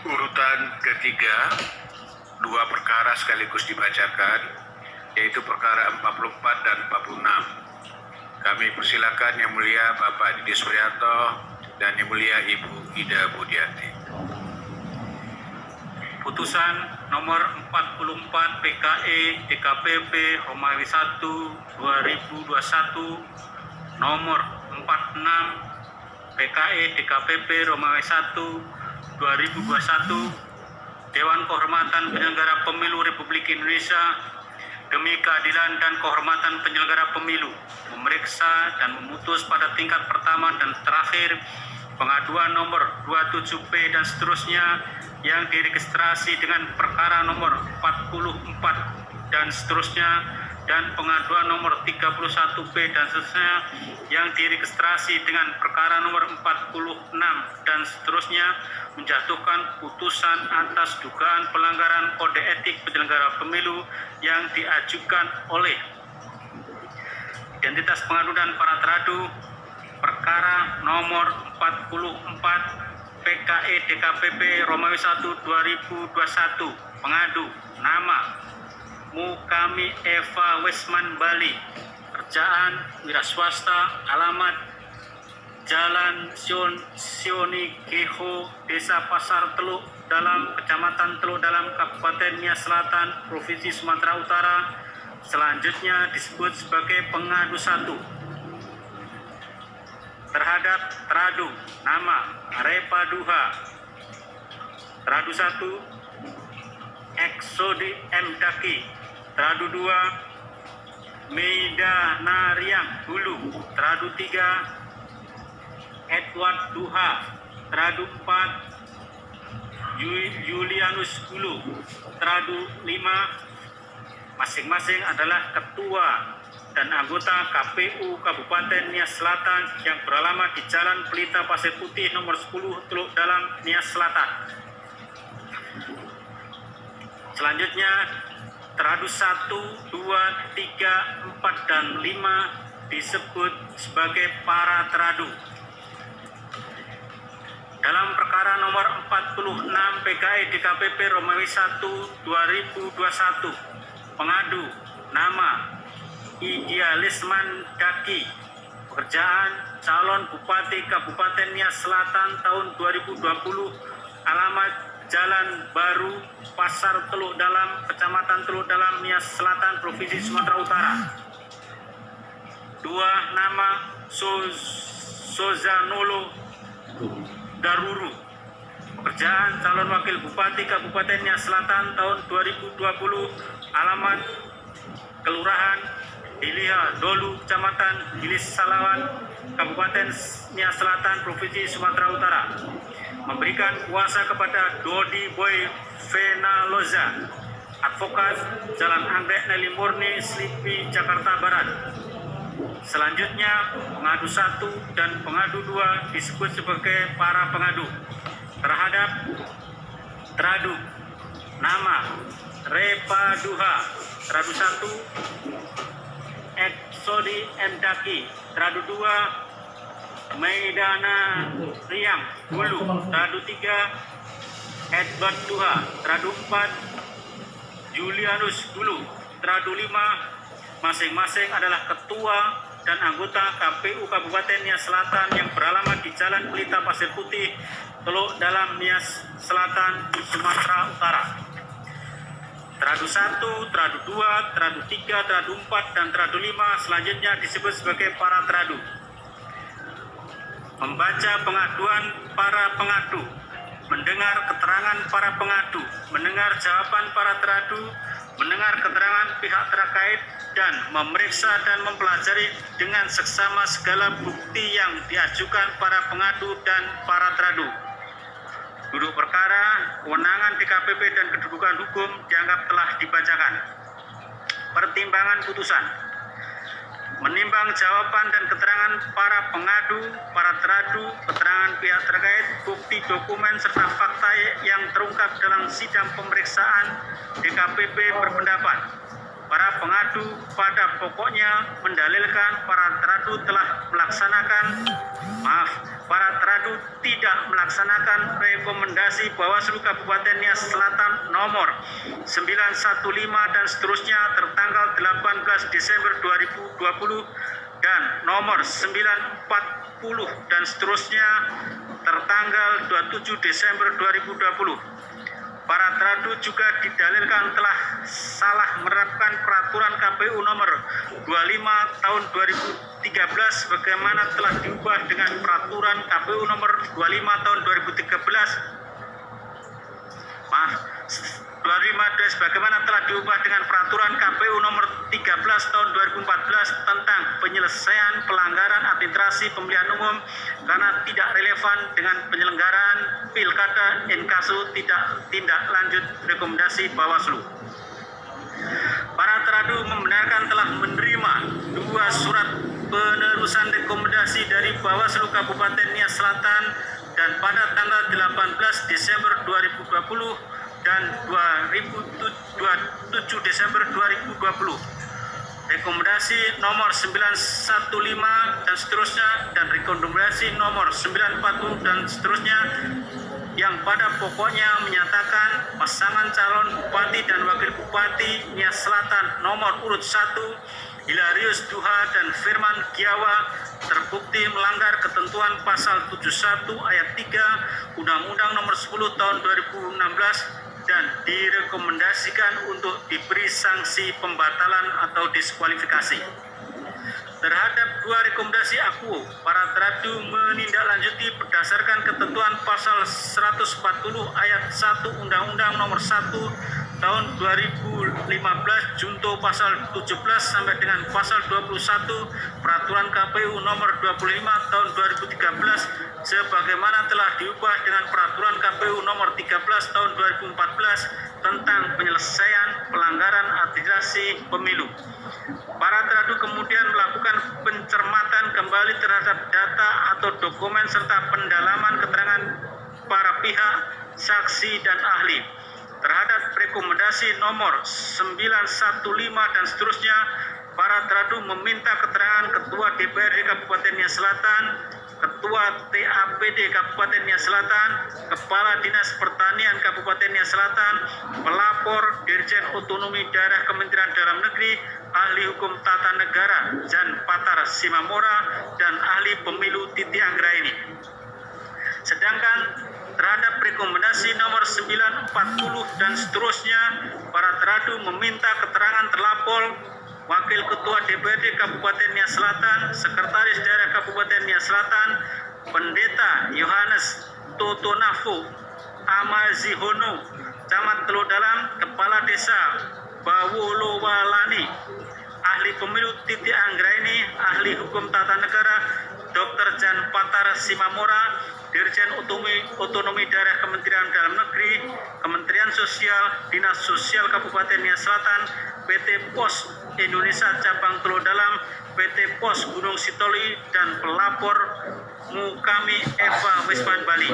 Urutan ketiga, dua perkara sekaligus dibacakan, yaitu perkara 44 dan 46. Kami persilakan Yang Mulia Bapak Didi Suryanto dan Yang Mulia Ibu Ida Budiati. Putusan nomor 44 PKE DKPP Romawi 1 2021, nomor 46 PKE DKPP Romawi 1 2021, Dewan Kehormatan Penyelenggara Pemilu Republik Indonesia demi keadilan dan kehormatan penyelenggara pemilu memeriksa dan memutus pada tingkat pertama dan terakhir pengaduan nomor 27P dan seterusnya yang diregistrasi dengan perkara nomor 44 dan seterusnya, dan pengaduan nomor 31P dan seterusnya yang diregistrasi dengan perkara nomor 46 dan seterusnya, menjatuhkan putusan atas dugaan pelanggaran kode etik penyelenggara pemilu yang diajukan oleh identitas pengadu dan para teradu perkara nomor 44 PKE DKPP Romawi 1 2021, pengadu nama Mukami Eva Wesman Bali, kerjaan wira swasta, alamat Jalan Sioni Geho, Desa Pasar Teluk Dalam, Kecamatan Teluk Dalam, Kabupaten Nias Selatan, Provinsi Sumatera Utara, selanjutnya disebut sebagai pengadu 1. Terhadap teradu nama Repa Duha, teradu 1 Eksodi M. Daki, teradu 2 Meida Nariang Hulu, teradu 3 Edward Duha, teradu 4 Julianus Hulu, teradu 5, masing-masing adalah ketua dan anggota KPU Kabupaten Nias Selatan yang beralamat di Jalan Pelita Pasir Putih nomor 10 Teluk Dalam, Nias Selatan. Selanjutnya teradu 1, 2, 3, 4, dan 5 disebut sebagai para teradu. Dalam perkara nomor 46 PKE DKPP Romawi 1 2021, pengadu nama Idia Lisman Daki, pekerjaan calon Bupati Kabupaten Nias Selatan tahun 2020, alamat Jalan Baru, Pasar Teluk Dalam, Kecamatan Teluk Dalam, Nias Selatan, Provinsi Sumatera Utara. 2. Nama Sozanolo Daruru, pekerjaan calon Wakil Bupati Kabupaten Nias Selatan tahun 2020, alamat Kelurahan Diliha Dolu, Kecamatan Gilis Salawan, Kabupaten Nias Selatan, Provinsi Sumatera Utara. Memberikan kuasa kepada Dodi Boy Venaloza, advokat, Jalan Anggrek Nelly Murni, Slipi, Jakarta Barat. Selanjutnya pengadu 1 dan pengadu 2 disebut sebagai para pengadu. Terhadap teradu nama Repa Duha, teradu 1 Eksodi M. Daki, teradu 2 Meidana Riang Hulu, teradu 3 Edward Duha, teradu 4 Julianus Hulu, teradu 5, masing-masing adalah ketua dan anggota KPU Kabupaten Nias Selatan yang beralamat di Jalan Pelita Pasir Putih, Teluk Dalam, Nias Selatan, Sumatera Utara. Teradu 1, teradu 2, teradu 3, teradu 4, dan teradu 5 selanjutnya disebut sebagai para teradu. Membaca pengaduan para pengadu, mendengar keterangan para pengadu, mendengar jawaban para teradu, mendengar keterangan pihak terkait, dan memeriksa dan mempelajari dengan seksama segala bukti yang diajukan para pengadu dan para teradu. Duduk perkara, kewenangan DKPP dan kedudukan hukum dianggap telah dibacakan. Pertimbangan putusan: menimbang jawaban dan keterangan para pengadu, para teradu, keterangan pihak terkait, bukti dokumen serta fakta yang terungkap dalam sidang pemeriksaan, DKPP berpendapat para pengadu pada pokoknya mendalilkan para teradu tidak melaksanakan rekomendasi Bawaslu Kabupaten Nias Selatan nomor 915 dan seterusnya tertanggal 18 Desember 2020 dan nomor 940 dan seterusnya tertanggal 27 Desember 2020. Para teradu juga didalilkan telah salah menerapkan peraturan KPU nomor 25 tahun 2013 bagaimana telah diubah dengan peraturan KPU nomor 25 tahun 2013 bagaimana telah diubah dengan peraturan KPU nomor 13 tahun 2014 tentang penyelesaian pelanggaran administrasi pemilihan umum karena tidak relevan dengan penyelenggaraan pilkada inkasu tindak lanjut rekomendasi Bawaslu. Para teradu membenarkan telah menerima 2 surat penerusan rekomendasi dari Bawaslu Kabupaten Nias Selatan dan pada tanggal 18 Desember 2020 dan 27 Desember 2020. Rekomendasi nomor 915 dan seterusnya dan rekomendasi nomor 940 dan seterusnya yang pada pokoknya menyatakan pasangan calon bupati dan wakil bupati Nias Selatan nomor urut 1 Hilarius Duha dan Firman Giawa terbukti melanggar ketentuan pasal 71 ayat 3 Undang-Undang nomor 10 tahun 2016 dan direkomendasikan untuk diberi sanksi pembatalan atau diskualifikasi. Terhadap 2 rekomendasi aku, para teradu menindaklanjuti berdasarkan ketentuan pasal 140 ayat 1 Undang-Undang nomor 1 tahun 2015 junto pasal 17 sampai dengan pasal 21 peraturan KPU nomor 25 tahun 2013 sebagaimana telah diubah dengan peraturan KPU nomor 13 tahun 2014 tentang penyelesaian pelanggaran administrasi pemilu. Para teradu kemudian melakukan pencermatan kembali terhadap data atau dokumen serta pendalaman keterangan para pihak, saksi dan ahli. Terhadap rekomendasi nomor 915 dan seterusnya, para teradu meminta keterangan Ketua DPRD Kabupaten Nias Selatan, Ketua TAPD Kabupaten Nias Selatan, Kepala Dinas Pertanian Kabupaten Nias Selatan, pelapor Dirjen Otonomi Daerah Kementerian Dalam Negeri, ahli hukum tata negara Jan Patar Simamora, dan ahli pemilu Titi Anggraini. Sedangkan terhadap rekomendasi nomor 940 dan seterusnya, para teradu meminta keterangan terlapor, Wakil Ketua DPRD Kabupaten Nias Selatan, Sekretaris Daerah Kabupaten Nias Selatan, Pendeta Yohanes Totonafo Amazihono, Camat Teluk Dalam, Kepala Desa Bawolowalani, ahli pemilu Titi Anggraini, ahli hukum tata negara Dr. Jan Patar Simamora, Dirjen Otonomi Daerah Kementerian Dalam Negeri, Kementerian Sosial, Dinas Sosial Kabupaten Nias Selatan, PT Pos Indonesia Cabang Teluk Dalam, PT Pos Gunung Sitoli, dan pelapor Mukami Eva Wisman Bali.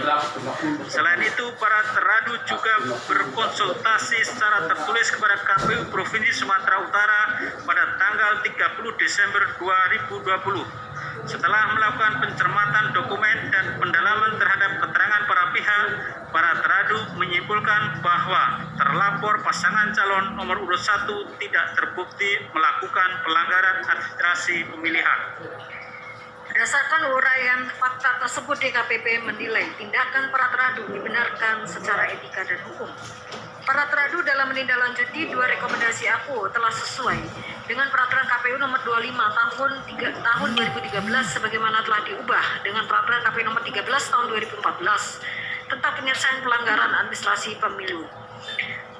Selain itu, para teradu juga berkonsultasi secara tertulis kepada KPU Provinsi Sumatera Utara pada tanggal 30 Desember 2020. Setelah melakukan pencermatan dokumen dan pendalaman terhadap keterangan para pihak, para teradu menyimpulkan bahwa terlapor pasangan calon nomor urut 1 tidak terbukti melakukan pelanggaran administrasi pemilihan. Berdasarkan uraian fakta tersebut, DKPP menilai tindakan para teradu dibenarkan secara etika dan hukum. Para teradu dalam menindaklanjuti 2 rekomendasi aku telah sesuai dengan peraturan KPU nomor 25 tahun 2013 sebagaimana telah diubah dengan peraturan KPU nomor 13 tahun 2014 tentang penyelesaian pelanggaran administrasi pemilu.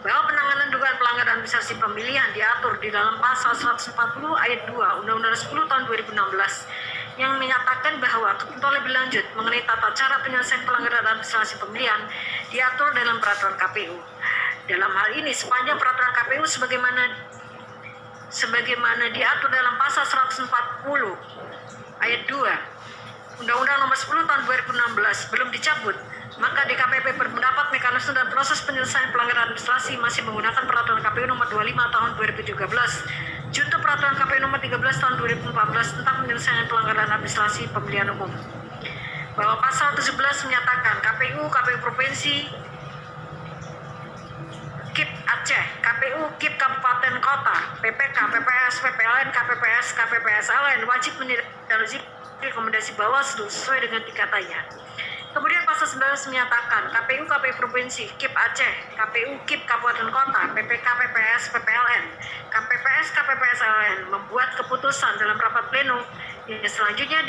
Bahwa penanganan dugaan pelanggaran administrasi pemilihan diatur di dalam pasal 140 ayat 2 Undang-Undang 10 tahun 2016 yang menyatakan bahwa ketentuan lebih lanjut mengenai tata cara penyelesaian pelanggaran administrasi pemilihan diatur dalam peraturan KPU. Dalam hal ini, sepanjang peraturan KPU sebagaimana diatur dalam pasal 140 ayat 2 Undang-Undang nomor 10 tahun 2016 belum dicabut, Maka DKPP berpendapat mekanisme dan proses penyelesaian pelanggaran administrasi masih menggunakan Peraturan KPU Nomor 25 Tahun 2013, Junto Peraturan KPU Nomor 13 Tahun 2014 tentang penyelesaian pelanggaran administrasi pemilihan umum. Bahwa pasal 17 menyatakan KPU Provinsi, KIP Aceh, KPU KIP Kabupaten Kota, PPK, PPS, PPLN, KPPS, KPPSLN wajib menindaklanjuti rekomendasi Bawaslu sesuai dengan tingkatannya. Kemudian pasal 19 menyatakan KPU Provinsi, KIP Aceh, KPU KIP Kabupaten Kota, PPK, PPS, PPLN, KPPS, KPPSLN membuat keputusan dalam rapat pleno yang selanjutnya